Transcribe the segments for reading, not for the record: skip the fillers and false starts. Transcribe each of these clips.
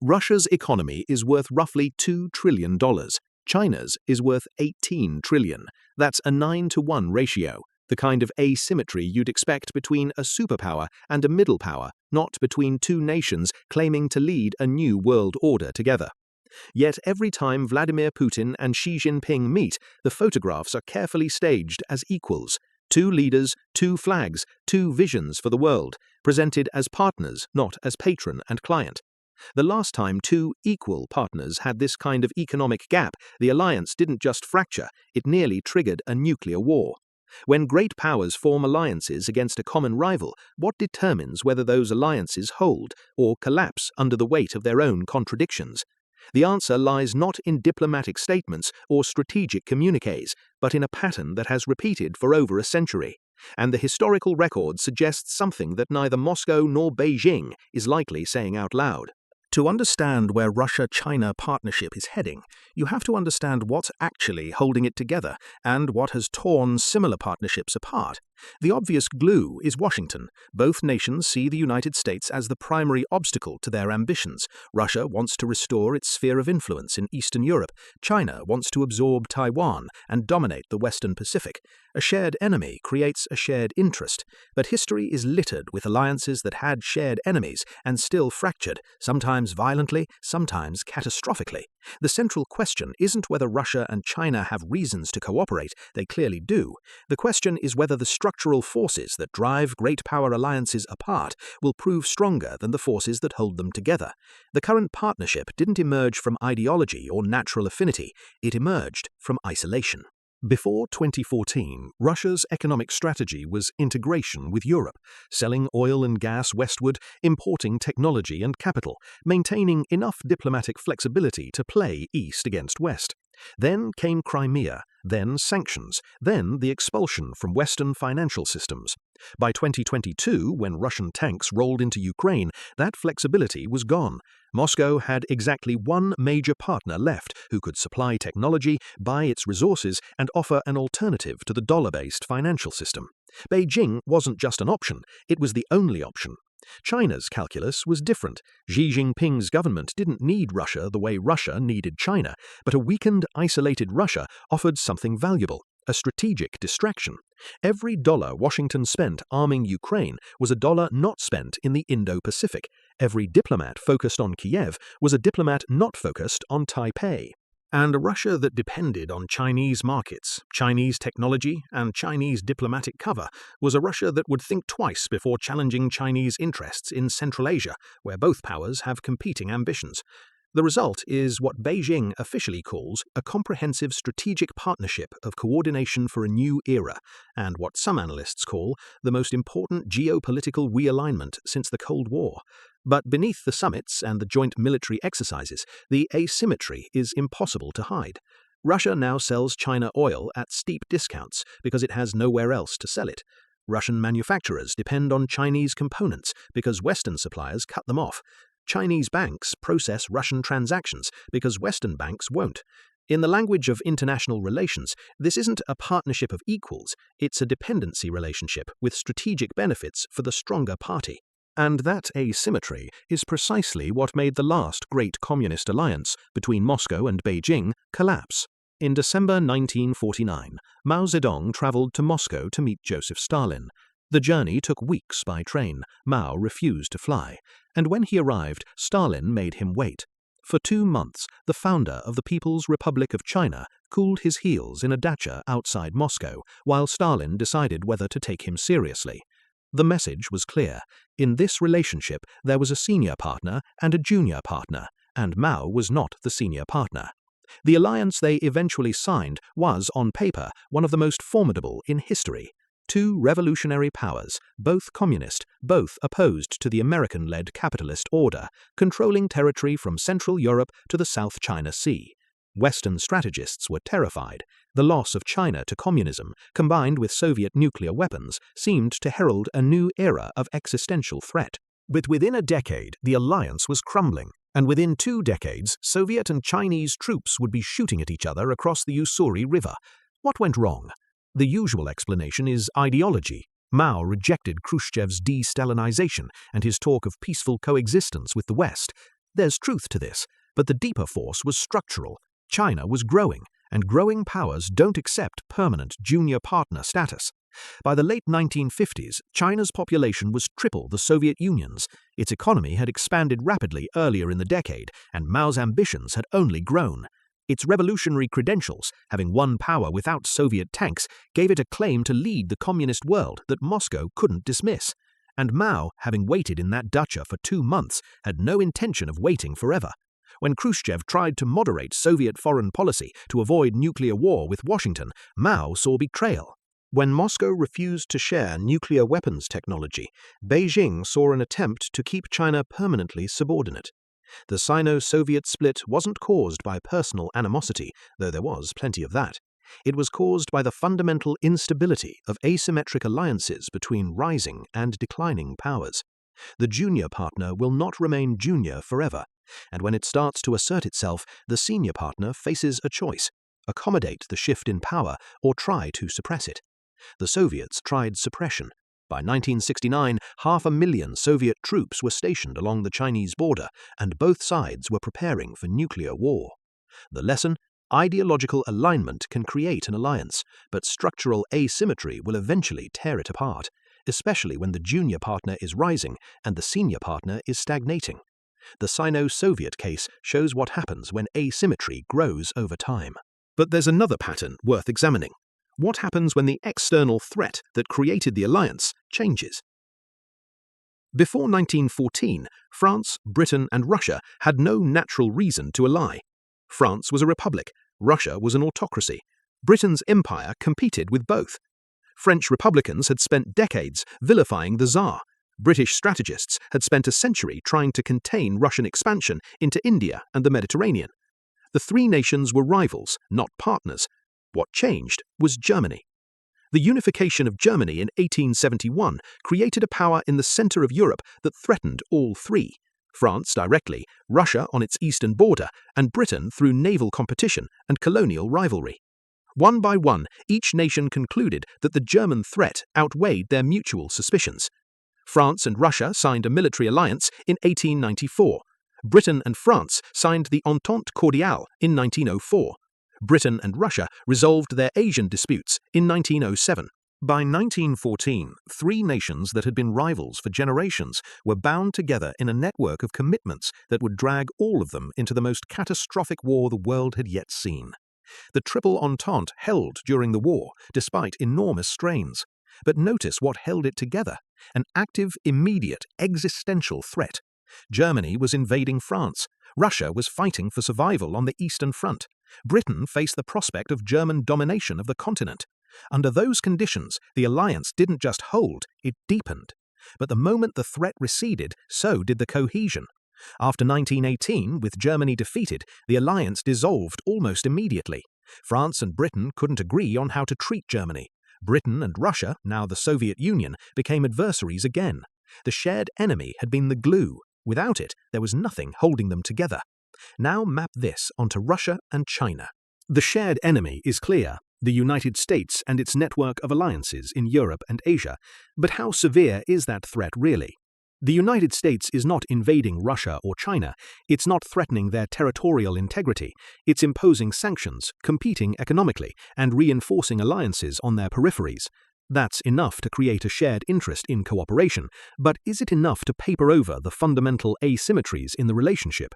Russia's economy is worth roughly $2 trillion. China's is worth $18 trillion. That's a 9-to-1 ratio, the kind of asymmetry you'd expect between a superpower and a middle power, not between two nations claiming to lead a new world order together. Yet every time Vladimir Putin and Xi Jinping meet, the photographs are carefully staged as equals. Two leaders, two flags, two visions for the world, presented as partners, not as patron and client. The last time two equal partners had this kind of economic gap, the alliance didn't just fracture, it nearly triggered a nuclear war. When great powers form alliances against a common rival, what determines whether those alliances hold or collapse under the weight of their own contradictions? The answer lies not in diplomatic statements or strategic communiques, but in a pattern that has repeated for over a century. And the historical record suggests something that neither Moscow nor Beijing is likely saying out loud. To understand where Russia-China partnership is heading, you have to understand what's actually holding it together and what has torn similar partnerships apart. The obvious glue is Washington. Both nations see the United States as the primary obstacle to their ambitions. Russia wants to restore its sphere of influence in Eastern Europe. China wants to absorb Taiwan and dominate the Western Pacific. A shared enemy creates a shared interest. But history is littered with alliances that had shared enemies and still fractured, sometimes violently, sometimes catastrophically. The central question isn't whether Russia and China have reasons to cooperate. They clearly do. The question is whether the structural forces that drive great power alliances apart will prove stronger than the forces that hold them together. The current partnership didn't emerge from ideology or natural affinity. It emerged from isolation. Before 2014, Russia's economic strategy was integration with Europe, selling oil and gas westward, importing technology and capital, maintaining enough diplomatic flexibility to play east against west. Then came Crimea, then sanctions, then the expulsion from Western financial systems. By 2022, when Russian tanks rolled into Ukraine, that flexibility was gone. Moscow had exactly one major partner left who could supply technology, buy its resources, and offer an alternative to the dollar-based financial system. Beijing wasn't just an option, it was the only option. China's calculus was different. Xi Jinping's government didn't need Russia the way Russia needed China, but a weakened, isolated Russia offered something valuable, a strategic distraction. Every dollar Washington spent arming Ukraine was a dollar not spent in the Indo-Pacific. Every diplomat focused on Kiev was a diplomat not focused on Taipei. And a Russia that depended on Chinese markets, Chinese technology, and Chinese diplomatic cover was a Russia that would think twice before challenging Chinese interests in Central Asia, where both powers have competing ambitions. The result is what Beijing officially calls a comprehensive strategic partnership of coordination for a new era, and what some analysts call the most important geopolitical realignment since the Cold War. But beneath the summits and the joint military exercises, the asymmetry is impossible to hide. Russia now sells China oil at steep discounts because it has nowhere else to sell it. Russian manufacturers depend on Chinese components because Western suppliers cut them off. Chinese banks process Russian transactions because Western banks won't. In the language of international relations, this isn't a partnership of equals, it's a dependency relationship with strategic benefits for the stronger party. And that asymmetry is precisely what made the last great communist alliance between Moscow and Beijing collapse. In December 1949, Mao Zedong traveled to Moscow to meet Joseph Stalin. The journey took weeks by train. Mao refused to fly, and when he arrived, Stalin made him wait. For 2 months, the founder of the People's Republic of China cooled his heels in a dacha outside Moscow, while Stalin decided whether to take him seriously. The message was clear. In this relationship, there was a senior partner and a junior partner, and Mao was not the senior partner. The alliance they eventually signed was, on paper, one of the most formidable in history. Two revolutionary powers, both communist, both opposed to the American-led capitalist order, controlling territory from Central Europe to the South China Sea. Western strategists were terrified. The loss of China to communism, combined with Soviet nuclear weapons, seemed to herald a new era of existential threat. But within a decade, the alliance was crumbling, and within 2 decades, Soviet and Chinese troops would be shooting at each other across the Ussuri River. What went wrong? The usual explanation is ideology. Mao rejected Khrushchev's de-Stalinization and his talk of peaceful coexistence with the West. There's truth to this, but the deeper force was structural. China was growing, and growing powers don't accept permanent junior partner status. By the late 1950s, China's population was triple the Soviet Union's. Its economy had expanded rapidly earlier in the decade, and Mao's ambitions had only grown. Its revolutionary credentials, having won power without Soviet tanks, gave it a claim to lead the communist world that Moscow couldn't dismiss. And Mao, having waited in that dacha for 2 months, had no intention of waiting forever. When Khrushchev tried to moderate Soviet foreign policy to avoid nuclear war with Washington, Mao saw betrayal. When Moscow refused to share nuclear weapons technology, Beijing saw an attempt to keep China permanently subordinate. The Sino-Soviet split wasn't caused by personal animosity, though there was plenty of that. It was caused by the fundamental instability of asymmetric alliances between rising and declining powers. The junior partner will not remain junior forever, and when it starts to assert itself, the senior partner faces a choice: accommodate the shift in power or try to suppress it. The Soviets tried suppression. By 1969, 500,000 Soviet troops were stationed along the Chinese border, and both sides were preparing for nuclear war. The lesson: ideological alignment can create an alliance, but structural asymmetry will eventually tear it apart, especially when the junior partner is rising and the senior partner is stagnating. The Sino-Soviet case shows what happens when asymmetry grows over time. But there's another pattern worth examining. What happens when the external threat that created the alliance changes? Before 1914, France, Britain, and Russia had no natural reason to ally. France was a republic, Russia was an autocracy. Britain's empire competed with both. French republicans had spent decades vilifying the Tsar. British strategists had spent a century trying to contain Russian expansion into India and the Mediterranean. The three nations were rivals, not partners. What changed was Germany. The unification of Germany in 1871 created a power in the center of Europe that threatened all three: France directly, Russia on its eastern border, and Britain through naval competition and colonial rivalry. One by one, each nation concluded that the German threat outweighed their mutual suspicions. France and Russia signed a military alliance in 1894. Britain and France signed the Entente Cordiale in 1904. Britain and Russia resolved their Asian disputes in 1907. By 1914, three nations that had been rivals for generations were bound together in a network of commitments that would drag all of them into the most catastrophic war the world had yet seen. The Triple Entente held during the war, despite enormous strains. But notice what held it together: an active, immediate, existential threat. Germany was invading France. Russia was fighting for survival on the Eastern Front. Britain faced the prospect of German domination of the continent. Under those conditions, the alliance didn't just hold, it deepened. But the moment the threat receded, so did the cohesion. After 1918, with Germany defeated, the alliance dissolved almost immediately. France and Britain couldn't agree on how to treat Germany. Britain and Russia, now the Soviet Union, became adversaries again. The shared enemy had been the glue. Without it, there was nothing holding them together. Now map this onto Russia and China. The shared enemy is clear: the United States and its network of alliances in Europe and Asia. But how severe is that threat really? The United States is not invading Russia or China. It's not threatening their territorial integrity. It's imposing sanctions, competing economically, and reinforcing alliances on their peripheries. That's enough to create a shared interest in cooperation, but is it enough to paper over the fundamental asymmetries in the relationship?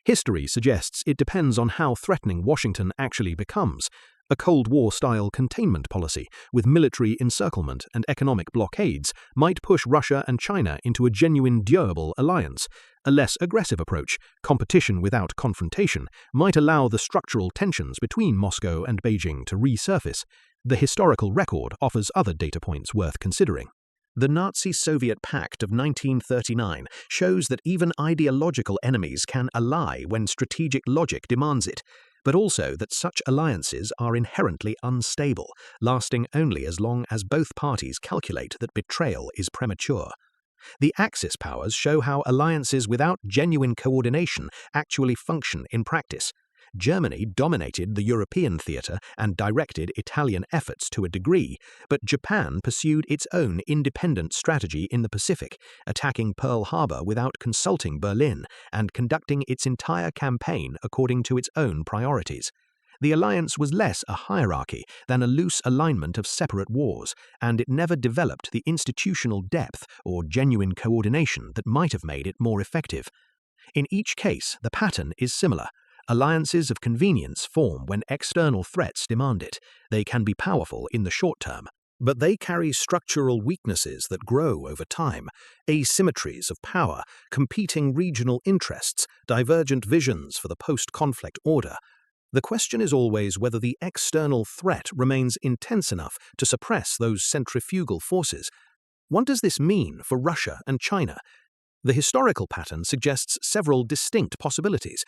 History suggests it depends on how threatening Washington actually becomes. A Cold War-style containment policy with military encirclement and economic blockades might push Russia and China into a genuine durable alliance. A less aggressive approach, competition without confrontation, might allow the structural tensions between Moscow and Beijing to resurface. The historical record offers other data points worth considering. The Nazi-Soviet Pact of 1939 shows that even ideological enemies can ally when strategic logic demands it, but also that such alliances are inherently unstable, lasting only as long as both parties calculate that betrayal is premature. The Axis powers show how alliances without genuine coordination actually function in practice. Germany dominated the European theatre and directed Italian efforts to a degree, but Japan pursued its own independent strategy in the Pacific, attacking Pearl Harbor without consulting Berlin and conducting its entire campaign according to its own priorities. The alliance was less a hierarchy than a loose alignment of separate wars, and it never developed the institutional depth or genuine coordination that might have made it more effective. In each case, the pattern is similar. Alliances of convenience form when external threats demand it. They can be powerful in the short term, but they carry structural weaknesses that grow over time, asymmetries of power, competing regional interests, divergent visions for the post-conflict order. The question is always whether the external threat remains intense enough to suppress those centrifugal forces. What does this mean for Russia and China? The historical pattern suggests several distinct possibilities.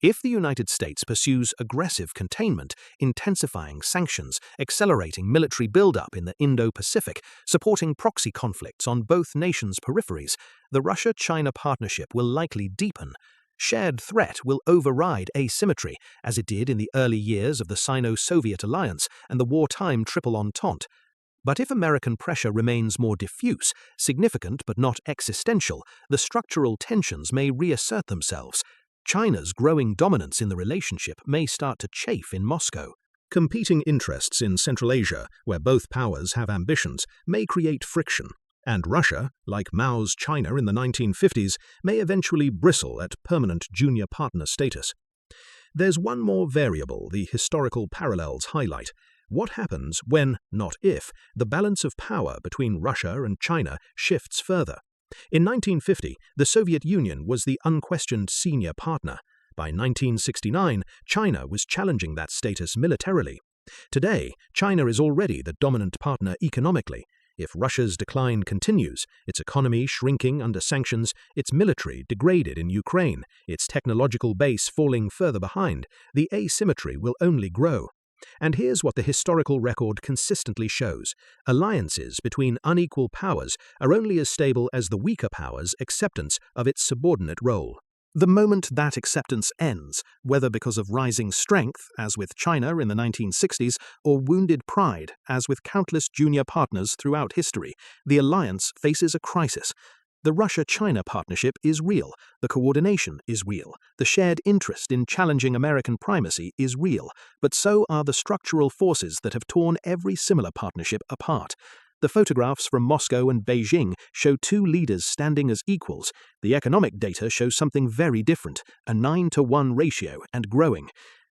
If the United States pursues aggressive containment, intensifying sanctions, accelerating military buildup in the Indo-Pacific, supporting proxy conflicts on both nations' peripheries, the Russia-China partnership will likely deepen. Shared threat will override asymmetry, as it did in the early years of the Sino-Soviet alliance and the wartime Triple Entente. But if American pressure remains more diffuse, significant but not existential, the structural tensions may reassert themselves. China's growing dominance in the relationship may start to chafe in Moscow. Competing interests in Central Asia, where both powers have ambitions, may create friction. And Russia, like Mao's China in the 1950s, may eventually bristle at permanent junior partner status. There's one more variable the historical parallels highlight. What happens when, not if, the balance of power between Russia and China shifts further? In 1950, the Soviet Union was the unquestioned senior partner. By 1969, China was challenging that status militarily. Today, China is already the dominant partner economically. If Russia's decline continues, its economy shrinking under sanctions, its military degraded in Ukraine, its technological base falling further behind, the asymmetry will only grow. And here's what the historical record consistently shows. Alliances between unequal powers are only as stable as the weaker power's acceptance of its subordinate role. The moment that acceptance ends, whether because of rising strength, as with China in the 1960s, or wounded pride, as with countless junior partners throughout history, the alliance faces a crisis. The Russia-China partnership is real, the coordination is real, the shared interest in challenging American primacy is real, but so are the structural forces that have torn every similar partnership apart. The photographs from Moscow and Beijing show two leaders standing as equals. The economic data shows something very different, a 9-to-1 ratio and growing.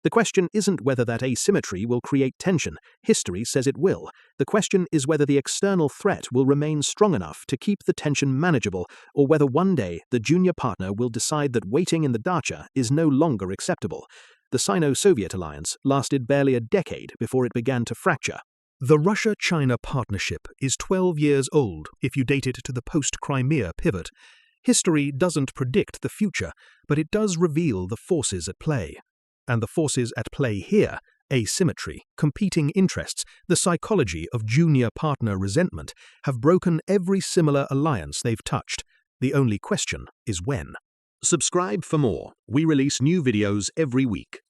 The question isn't whether that asymmetry will create tension. History says it will. The question is whether the external threat will remain strong enough to keep the tension manageable, or whether one day the junior partner will decide that waiting in the dacha is no longer acceptable. The Sino-Soviet alliance lasted barely a decade before it began to fracture. The Russia-China partnership is 12 years old if you date it to the post-Crimea pivot. History doesn't predict the future, but it does reveal the forces at play. And the forces at play here, asymmetry, competing interests, the psychology of junior partner resentment, have broken every similar alliance they've touched. The only question is when. Subscribe for more. We release new videos every week.